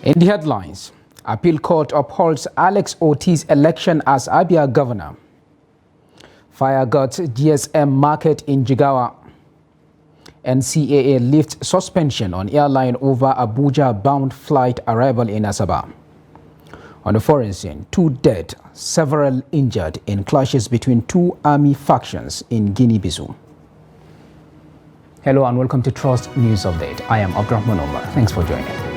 In the headlines, appeal court upholds Alex Oti's election as Abia governor. Fire guts GSM market in Jigawa. NCAA lifts suspension on airline over Abuja-bound flight arrival in Asaba. On the foreign scene, 2 dead, several injured in clashes between 2 army factions in Guinea-Bissau. Hello and welcome to Trust News Update. I am Abdurrahman Omar. Thanks for joining.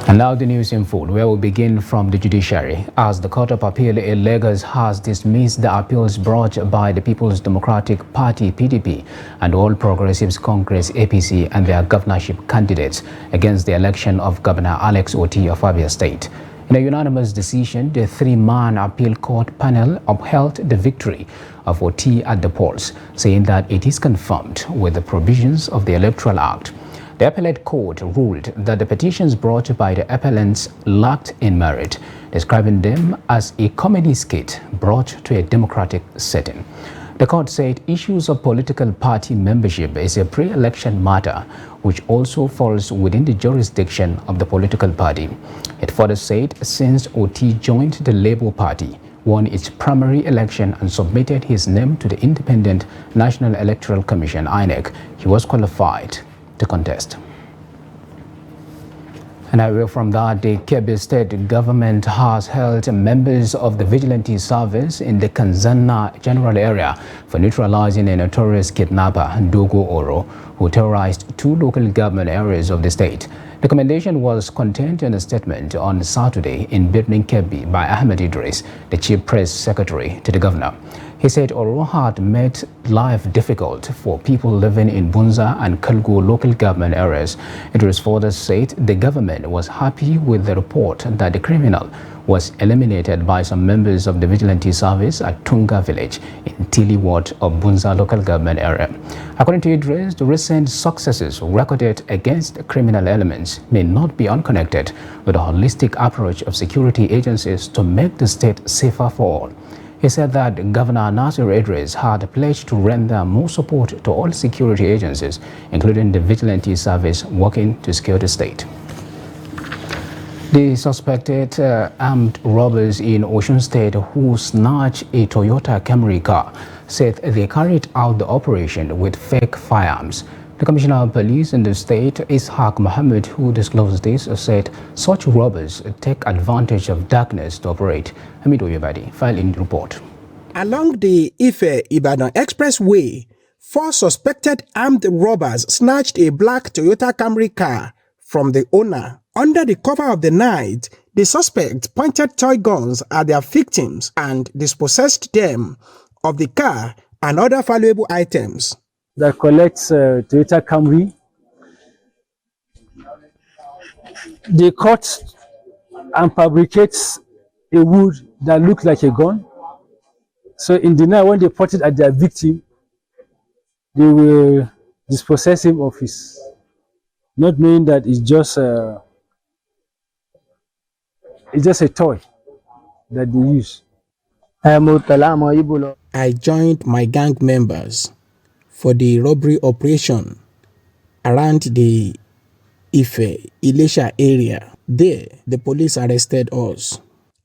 And now the news in full, where we begin from the judiciary, as the Court of Appeal in Lagos has dismissed the appeals brought by the People's Democratic Party (PDP) and All Progressives Congress (APC) and their governorship candidates against the election of Governor Alex Oti of Abia State. In a unanimous decision, the 3-man appeal court panel upheld the victory of Oti at the polls, saying that it is confirmed with the provisions of the Electoral Act. The appellate court ruled that the petitions brought by the appellants lacked in merit, describing them as a comedy skit brought to a democratic setting. The court said issues of political party membership is a pre-election matter, which also falls within the jurisdiction of the political party. It further said since Oti joined the Labour Party, won its primary election and submitted his name to the Independent National Electoral Commission (INEC), he was qualified to contest. And away from that, the Kebbi State government has held members of the vigilante service in the Kanzana general area for neutralizing a notorious kidnapper, Dogo Oro, who terrorized 2 local government areas of the state. The commendation was contained in a statement on Saturday in Birnin Kebbi by Ahmed Idris, the chief press secretary to the governor. He said Oro had made life difficult for people living in Bunza and Kalgo local government areas. Idris further said the government was happy with the report that the criminal was eliminated by some members of the vigilante service at Tunga village in Tili ward of Bunza local government area. According to Idris, the recent successes recorded against criminal elements may not be unconnected with a holistic approach of security agencies to make the state safer for all. He said that Governor Nasir Idris had pledged to render more support to all security agencies, including the vigilante service working to secure the state. The suspected armed robbers in Osun State who snatched a Toyota Camry car said they carried out the operation with fake firearms. The Commissioner of Police in the state, Ishaq Mohammed, who disclosed this, said such robbers take advantage of darkness to operate. Hamid Oyebadi filed in the report. Along the Ife-Ibadan Expressway, 4 suspected armed robbers snatched a black Toyota Camry car from the owner. Under the cover of the night, the suspects pointed toy guns at their victims and dispossessed them of the car and other valuable items. That collects Toyota Camry. They cut and fabricates a wood that looks like a gun. So in the night, when they point it at their victim, they will dispossess him of his, not knowing that it's just a toy that they use. I joined my gang members for the robbery operation around the Ife-Ilesha area. There, the police arrested us.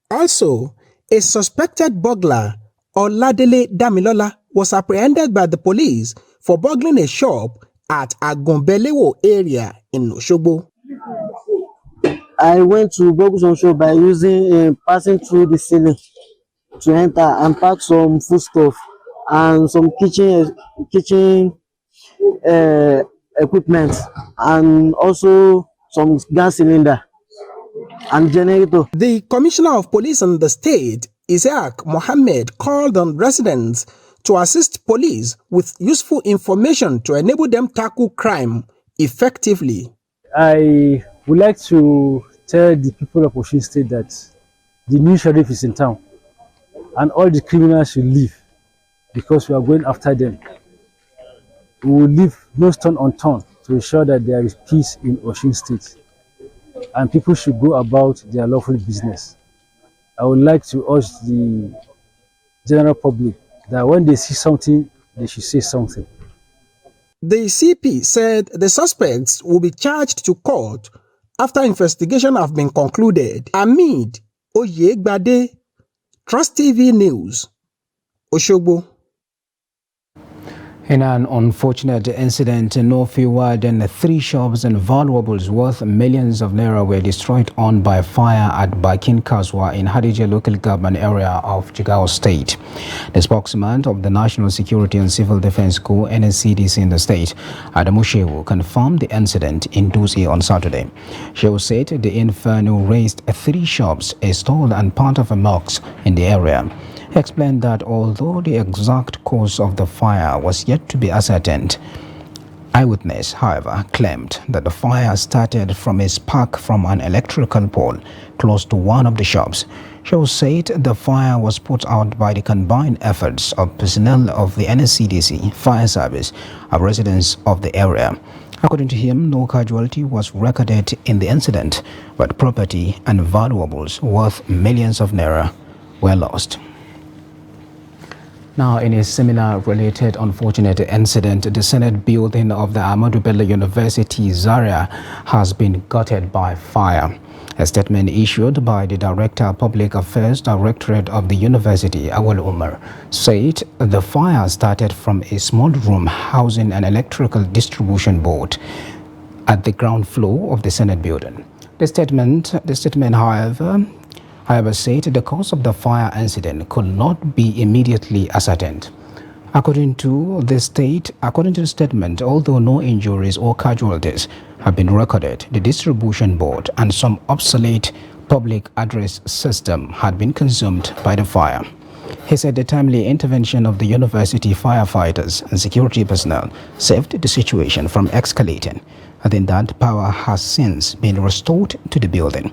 Also, a suspected burglar, Oladele Damilola, was apprehended by the police for burgling a shop at Agombelewo area in Osogbo. I went to Boguson shop by using passing through the ceiling to enter and pack some foodstuff and some kitchen equipment, and also some gas cylinder and generator. The Commissioner of Police in the state, Ishaq Mohammed, called on residents to assist police with useful information to enable them tackle crime effectively. I would like to tell the people of Osun State that the new sheriff is in town and all the criminals should leave because we are going after them. We will leave no stone unturned to ensure that there is peace in Osun State and people should go about their lawful business. I would like to urge the general public that when they see something, they should say something. The CP said the suspects will be charged to court after investigation have been concluded. Amid Oyegbade, Trust TV News, Oshogbo. In an unfortunate incident, no fewer than 3 shops and valuables worth millions of naira were destroyed on by fire at Bakin Kaswa in Hadija local government area of Jigawa State. The spokesman of the National Security and Civil Defense Corps (NSCDC) in the state, Adamu Shehu, confirmed the incident in Dutse on Saturday. Shehu said the inferno razed 3 shops, a stall and part of a mosque in the area. He explained that although the exact cause of the fire was yet to be ascertained, eyewitness, however, claimed that the fire started from a spark from an electrical pole close to one of the shops. Shehu said the fire was put out by the combined efforts of personnel of the NSCDC, fire service, and residents of the area. According to him, no casualty was recorded in the incident, but property and valuables worth millions of naira were lost. Now, in a similar related unfortunate incident, the Senate building of the Ahmadu Bello University, Zaria, has been gutted by fire. A statement issued by the Director of Public Affairs Directorate of the University, Awal Umar, said the fire started from a small room housing an electrical distribution board at the ground floor of the Senate building. The statement, however, said the cause of the fire incident could not be immediately ascertained. According to the statement, although no injuries or casualties have been recorded, the distribution board and some obsolete public address system had been consumed by the fire. He said the timely intervention of the university firefighters and security personnel saved the situation from escalating, adding that power has since been restored to the building.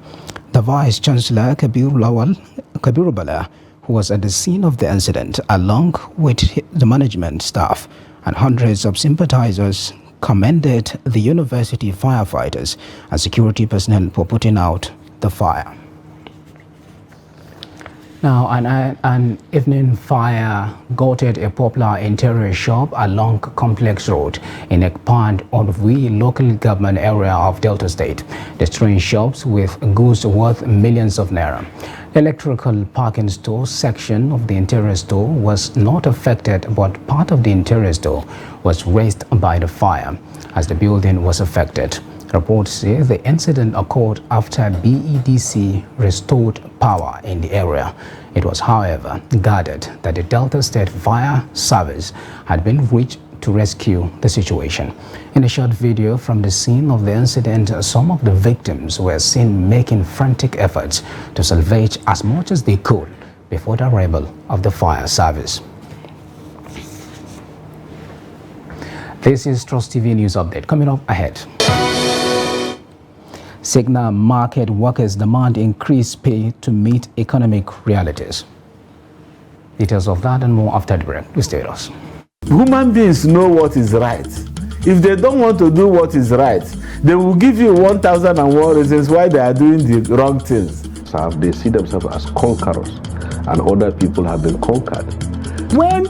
The Vice-Chancellor Kabiru Bala, who was at the scene of the incident, along with the management staff and hundreds of sympathizers, commended the university firefighters and security personnel for putting out the fire. Now, an evening fire gutted a popular interior shop along Complex Road in Ekpand on the local government area of Delta State, destroying shops with goods worth millions of naira. The electrical parking store section of the interior store was not affected, but part of the interior store was razed by the fire as the building was affected. Reports say the incident occurred after BEDC restored power in the area. It was, however, gathered that the Delta State Fire Service had been reached to rescue the situation. In a short video from the scene of the incident, some of the victims were seen making frantic efforts to salvage as much as they could before the arrival of the fire service. This is Trust TV News Update. Coming up ahead. Signal market workers demand increased pay to meet economic realities. Details of that and more after the break. Please stay with us. Human beings know what is right. If they don't want to do what is right, they will give you 1,001 reasons why they are doing the wrong things. So they see themselves as conquerors, and other people have been conquered. When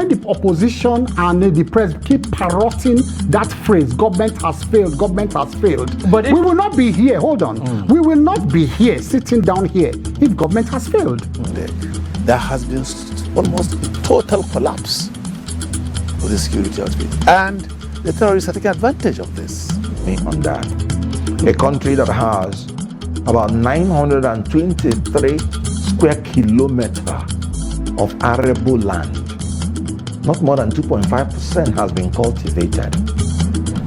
the opposition and the press keep parroting that phrase, government has failed, but we will not be here, hold on, we will not be here, sitting down here, if government has failed. There has been almost a total collapse of the security outfit, and the terrorists are taking advantage of this. On that, a country that has about 923 square kilometers of arable land, not more than 2.5% has been cultivated.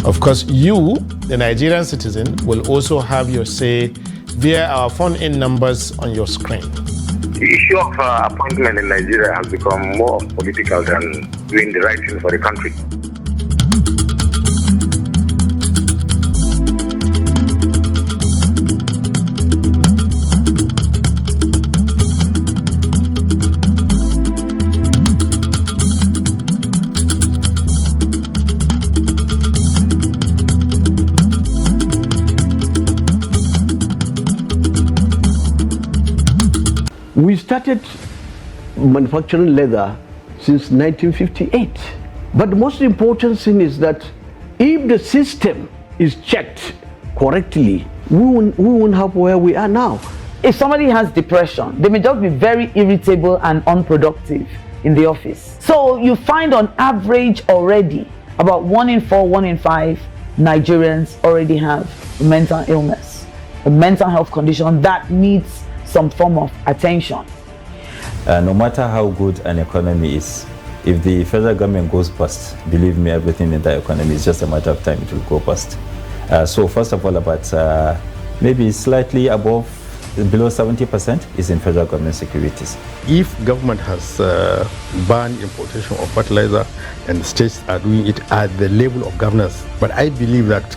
Of course, you, the Nigerian citizen, will also have your say via our phone-in numbers on your screen. The issue of appointment in Nigeria has become more political than doing the right thing for the country. We started manufacturing leather since 1958. But the most important thing is that if the system is checked correctly, we won't have where we are now. If somebody has depression, they may just be very irritable and unproductive in the office. So you find on average already about 1 in 4, 1 in 5 Nigerians already have a mental illness, a mental health condition that needs some form of attention. No matter how good an economy is, if the federal government goes bust, believe me, everything in the economy is just a matter of time it will go bust. So first of all, about maybe slightly above, below 70% is in federal government securities. If government has banned importation of fertilizer and states are doing it at the level of governance, but I believe that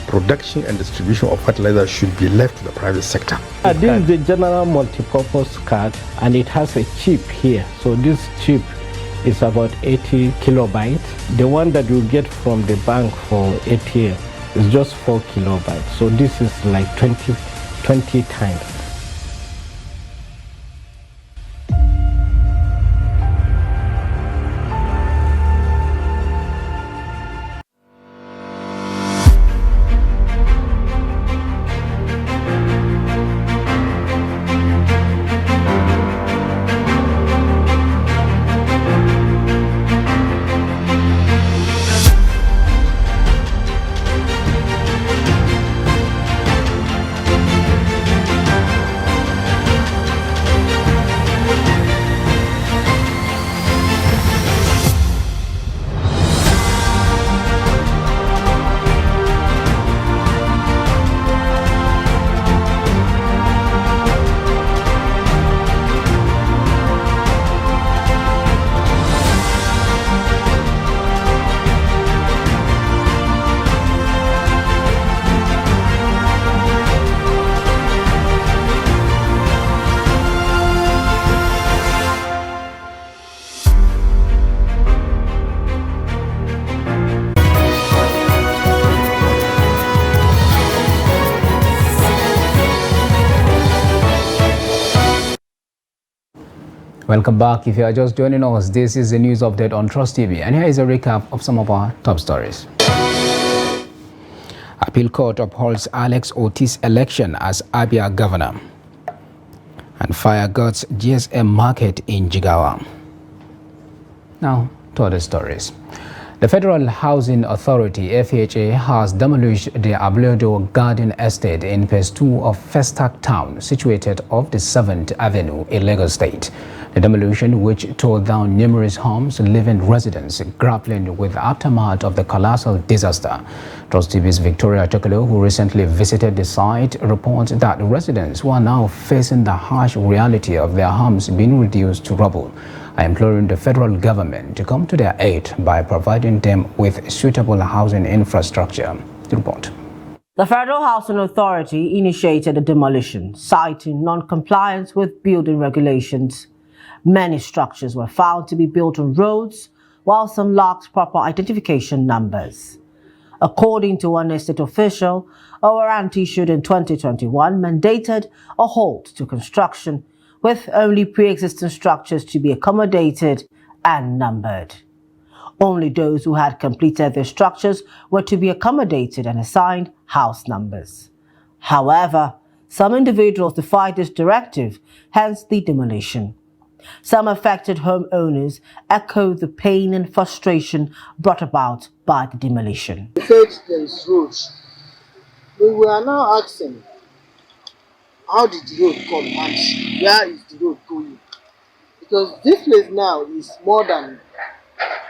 production and distribution of fertilizer should be left to the private sector. This is the general multi-purpose card, and it has a chip here. So this chip is about 80 kilobytes. The one that you get from the bank for ATM is just 4 kilobytes. So this is like 20 times. Welcome back. If you are just joining us, this is the news update on Trust TV, and here is a recap of some of our top stories. Appeal Court upholds Alex Otis' election as Abia governor. And fire guts GSM market in Jigawa. Now to other stories. The Federal Housing Authority, FHA, has demolished the Abledo Garden Estate in Phase 2 of Festac Town, situated off the 7th Avenue in Lagos State. The demolition, which tore down numerous homes, leaving residents grappling with the aftermath of the colossal disaster. Trust TV's Victoria Chokolo, who recently visited the site, reports that residents who are now facing the harsh reality of their homes being reduced to rubble are imploring the federal government to come to their aid by providing them with suitable housing infrastructure. The report. The Federal Housing Authority initiated a demolition, citing non-compliance with building regulations. Many structures were found to be built on roads, while some lacked proper identification numbers. According to one estate official, a warrant issued in 2021 mandated a halt to construction, with only pre-existing structures to be accommodated and numbered. Only those who had completed their structures were to be accommodated and assigned house numbers. However, some individuals defied this directive, hence the demolition. Some affected homeowners echoed the pain and frustration brought about by the demolition. We said there is roads. We are now asking, how did the road come and where is the road going? Because this place now is more than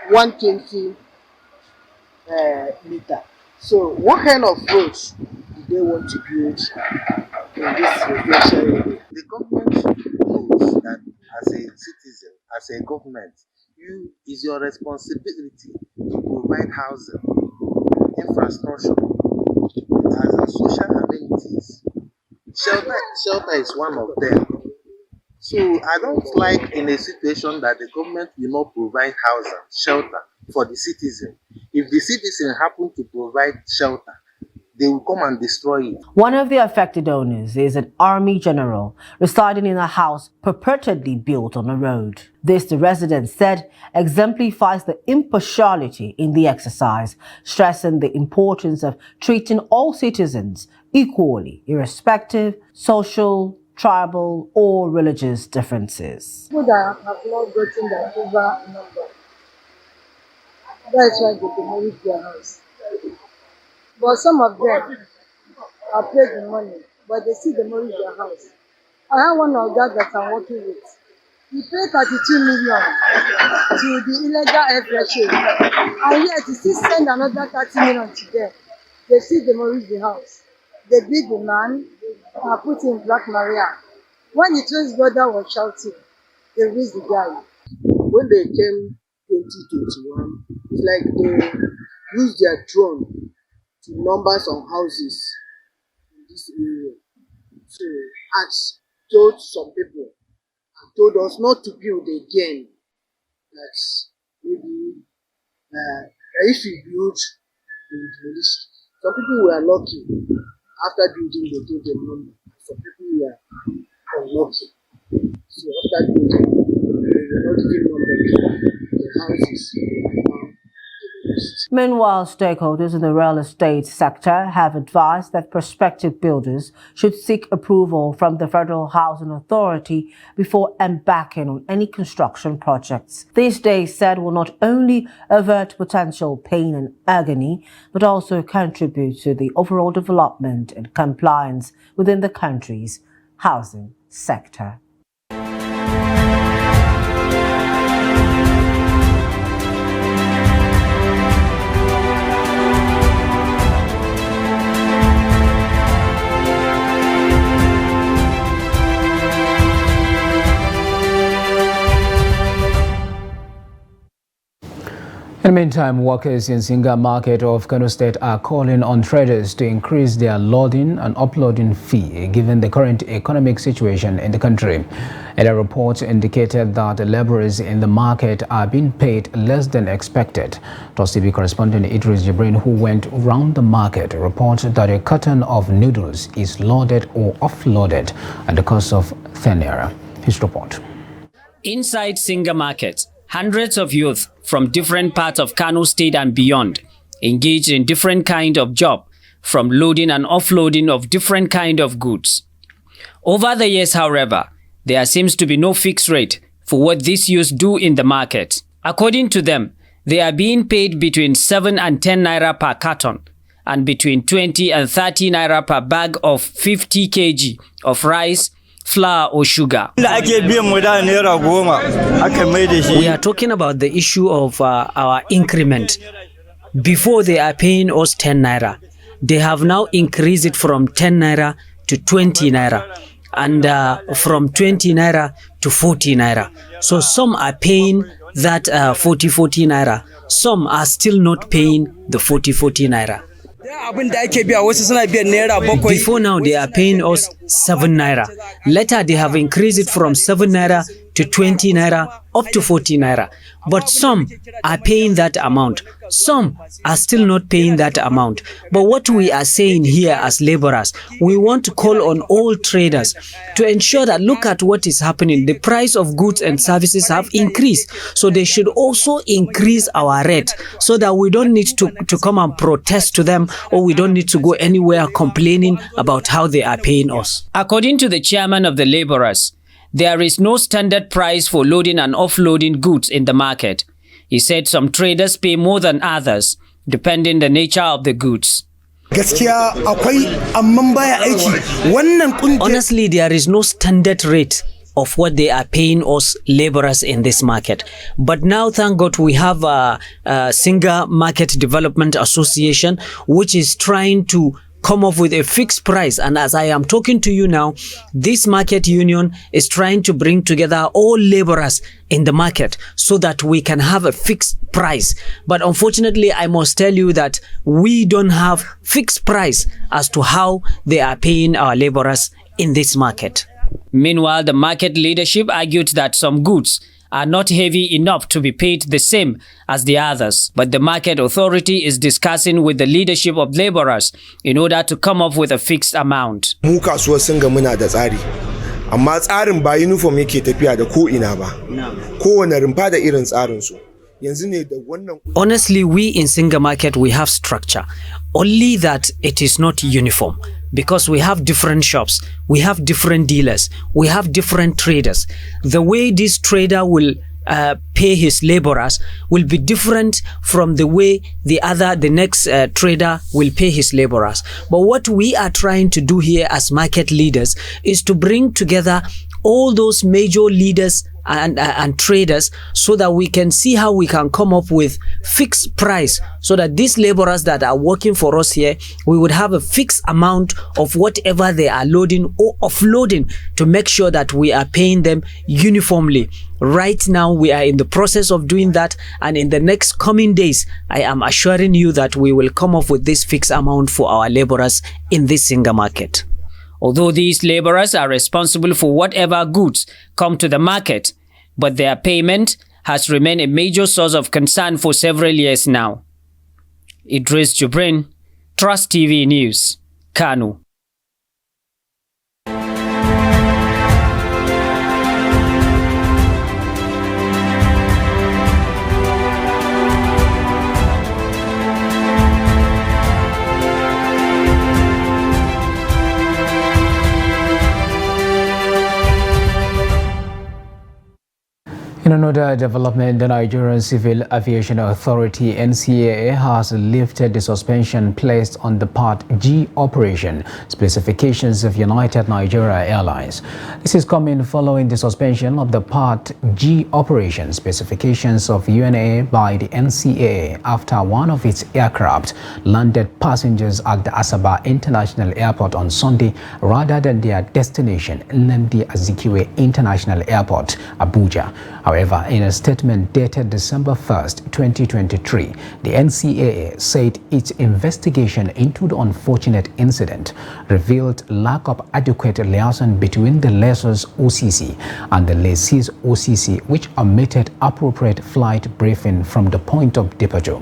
120 meter. So what kind of roads do they want to build in this residential area? The government knows that as a citizen, as a government, is your responsibility to provide housing, infrastructure, as social amenities. Shelter is one of them. So I don't like in a situation that the government will not provide housing, shelter for the citizen. If the citizen happen to provide shelter, they will come and destroy it. One of the affected owners is an army general residing in a house purportedly built on a road. This, the resident said, exemplifies the impartiality in the exercise, stressing the importance of treating all citizens equally, irrespective social, tribal, or religious differences. People that have not gotten their approval number, that's why they demolish their house. But some of them are paid the money, but they still demolish their house. I have one of that I'm working with. He paid 32 million to the illegal FHA, and yet he still send another 30 million to them. They still demolish the house. They beat the man and put him in Black Maria. When the twins brother was shouting, they released the guy. When they came 2021, it's like they used their drone to number some houses in this area. So, as told some people, and told us not to build again. That maybe if you build, you will demolish. Some people were lucky. After building, they gave them number. Some people were unlucky. So after building, they were not given number to the houses. Meanwhile, stakeholders in the real estate sector have advised that prospective builders should seek approval from the Federal Housing Authority before embarking on any construction projects. This, they said, will not only avert potential pain and agony, but also contribute to the overall development and compliance within the country's housing sector. In the meantime, workers in Singa market of Kano State are calling on traders to increase their loading and uploading fee given the current economic situation in the country. And a report indicated that the laborers in the market are being paid less than expected. TOS TV correspondent Idris Jibrin, who went round the market, reported that a carton of noodles is loaded or offloaded at the cost of 10 naira. His report. Inside Singa market, hundreds of youth from different parts of Kano State and beyond engaged in different kind of job, from loading and offloading of different kind of goods. Over the years, however, there seems to be no fixed rate for what these youths do in the market. According to them, they are being paid between 7 and 10 naira per carton and between 20 and 30 naira per bag of 50 kg of rice, flour or sugar. We are talking about the issue of our increment. Before, they are paying us 10 naira. They have now increased it from 10 naira to 20 naira and from 20 naira to 40 naira. So some are paying that 40 naira. Some are still not paying the 40 naira. Before now, they are paying us 7 naira. Later, they have increased it from 7 naira to 20 naira up to 40 naira. But some are paying that amount. Some are still not paying that amount. But what we are saying here as laborers, we want to call on all traders to ensure that look at what is happening. The price of goods and services have increased. So they should also increase our rate so that we don't need to come and protest to them, or we don't need to go anywhere complaining about how they are paying us. According to the chairman of the laborers, there is no standard price for loading and offloading goods in the market. He said some traders pay more than others, depending the nature of the goods. Honestly, there is no standard rate of what they are paying us laborers in this market. But now, thank God, we have a Singa Market Development Association, which is trying to come up with a fixed price. And as I am talking to you now, this market union is trying to bring together all laborers in the market so that we can have a fixed price. But unfortunately, I must tell you that we don't have fixed price as to how they are paying our laborers in this market. Meanwhile, the market leadership argued that some goods are not heavy enough to be paid the same as the others. But the market authority is discussing with the leadership of laborers in order to come up with a fixed amount. Mu kasuwar Singa muna da tsari, amma tsarin ba uniform yake tafiya da ko ina ba. Kowane rumfa da irin tsarin su. Honestly, we in Singa Market, we have structure, only that it is not uniform, because we have different shops, we have different dealers, we have different traders. The way this trader will pay his laborers will be different from the way the next trader will pay his laborers. But what we are trying to do here as market leaders is to bring together all those major leaders and traders, so that we can see how we can come up with fixed price, so that these laborers that are working for us here, we would have a fixed amount of whatever they are loading or offloading, to make sure that we are paying them uniformly. Right now we are in the process of doing that, and in the next coming days I am assuring you that we will come up with this fixed amount for our laborers in this Singa Market. Although these laborers are responsible for whatever goods come to the market, but their payment has remained a major source of concern for several years now. Idris Jubrin, Trust TV News, Kano. In another development, the Nigerian Civil Aviation Authority (NCAA) has lifted the suspension placed on the Part G operation specifications of United Nigeria Airlines. This is coming following the suspension of the Part G operation specifications of UNA by the NCAA after one of its aircraft landed passengers at the Asaba International Airport on Sunday rather than their destination, Nnamdi Azikiwe International Airport, Abuja. However, in a statement dated December 1st, 2023, the NCAA said its investigation into the unfortunate incident revealed lack of adequate liaison between the lessor's OCC and the lessee's OCC, which omitted appropriate flight briefing from the point of departure.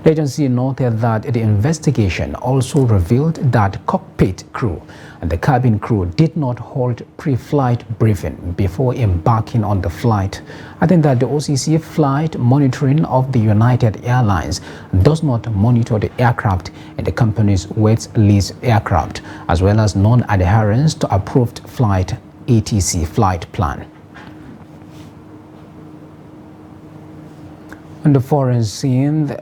The agency noted that the investigation also revealed that cockpit crew and the cabin crew did not hold pre-flight briefing before embarking on the flight, adding that the OCC flight monitoring of the United Airlines does not monitor the aircraft and the company's wet lease aircraft, as well as non-adherence to approved flight ATC flight plan. On the foreign scene,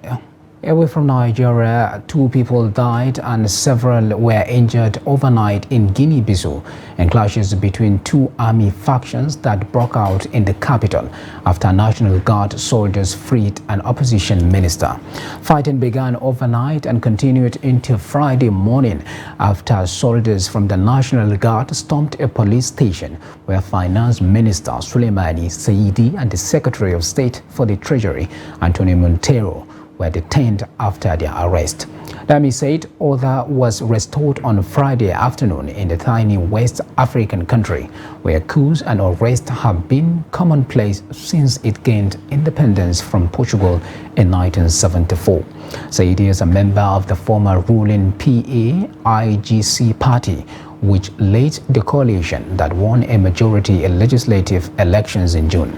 away from Nigeria, 2 people died and several were injured overnight in Guinea-Bissau in clashes between 2 army factions that broke out in the capital after National Guard soldiers freed an opposition minister. Fighting began overnight and continued into Friday morning after soldiers from the National Guard stormed a police station where Finance Minister Suleimani Saidi and the Secretary of State for the Treasury, Anthony Montero, were detained after their arrest. The army said order was restored on Friday afternoon in the tiny West African country, where coups and arrests have been commonplace since it gained independence from Portugal in 1974. Saidi is a member of the former ruling PAIGC party, which led the coalition that won a majority in legislative elections in June.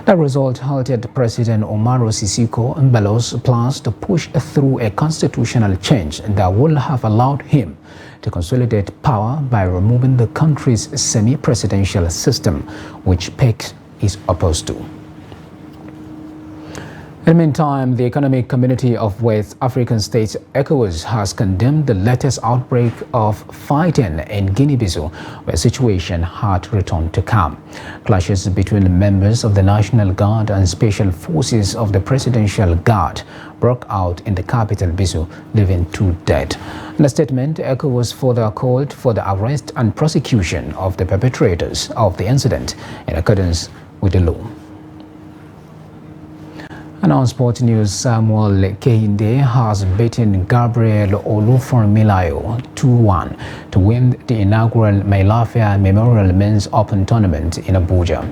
The result halted President Umaru Sissoco Embalo's plans to push through a constitutional change that will have allowed him to consolidate power by removing the country's semi-presidential system, which PEC is opposed to. In the meantime, the Economic Community of West African States, ECOWAS, has condemned the latest outbreak of fighting in Guinea-Bissau, where the situation had returned to calm. Clashes between members of the National Guard and Special Forces of the Presidential Guard broke out in the capital, Bissau, leaving 2 dead. In a statement, ECOWAS further called for the arrest and prosecution of the perpetrators of the incident in accordance with the law. And on sports news, Samuel Kehinde has beaten Gabriel Olufunmilayo 2-1 to win the inaugural Mailafia Memorial Men's Open Tournament in Abuja.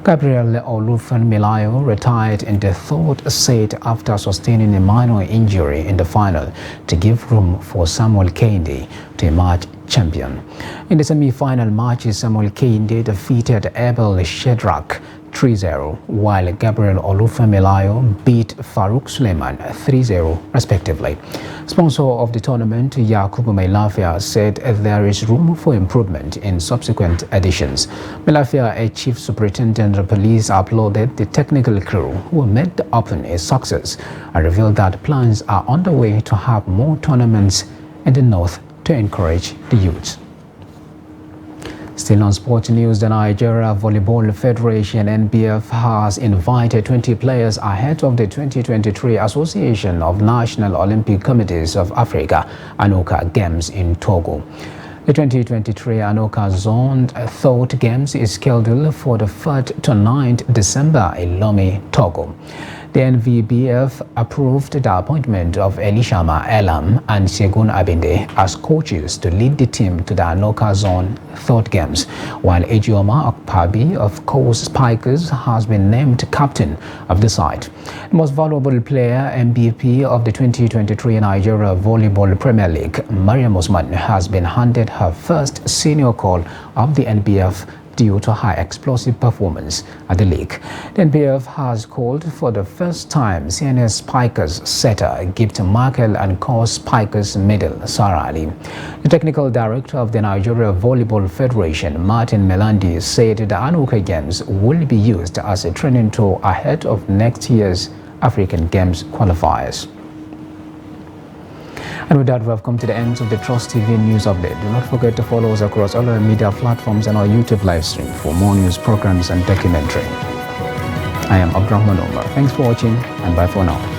Gabriel Olufunmilayo retired in the third set after sustaining a minor injury in the final to give room for Samuel Kehinde to emerge champion. In the semi-final matches, Samuel Kehinde defeated Abel Shedrack 3-0, while Gabriel Olufunmilayo beat Farouk Suleiman 3-0 respectively. Sponsor of the tournament, Yakubu Mailafia, said there is room for improvement in subsequent editions. Mailafia, a chief superintendent of police, applauded the technical crew who made the Open a success and revealed that plans are underway to have more tournaments in the north to encourage the youth. Still on sports news, the Nigeria Volleyball Federation (NBF) has invited 20 players ahead of the 2023 Association of National Olympic Committees of Africa (ANOCA) Games in Togo. The 2023 ANOCA Zone Third Games is scheduled for the 3rd to 9th December in Lomé, Togo. The NVBF approved the appointment of Elishama Elam and Segun Abinde as coaches to lead the team to the ANOCA Zone Third Games, while Ejioma Okpabi of Coast Spikers has been named captain of the side. The most valuable player, MVP of the 2023 Nigeria Volleyball Premier League, Mariam Osman, has been handed her first senior call of the NBF due to her explosive performance at the league. The NBF has called for the first time CNS Spikers setter Gift Markel and Coast Spikers middle Sarah Ali. The technical director of the Nigeria Volleyball Federation, Martin Melandi, said the ANOCA Games will be used as a training tool ahead of next year's African Games qualifiers. And with that, we have come to the end of the Trust TV News Update. Do not forget to follow us across all our media platforms and our YouTube live stream for more news programs and documentary. I am Abdurrahman Omar. Thanks for watching and bye for now.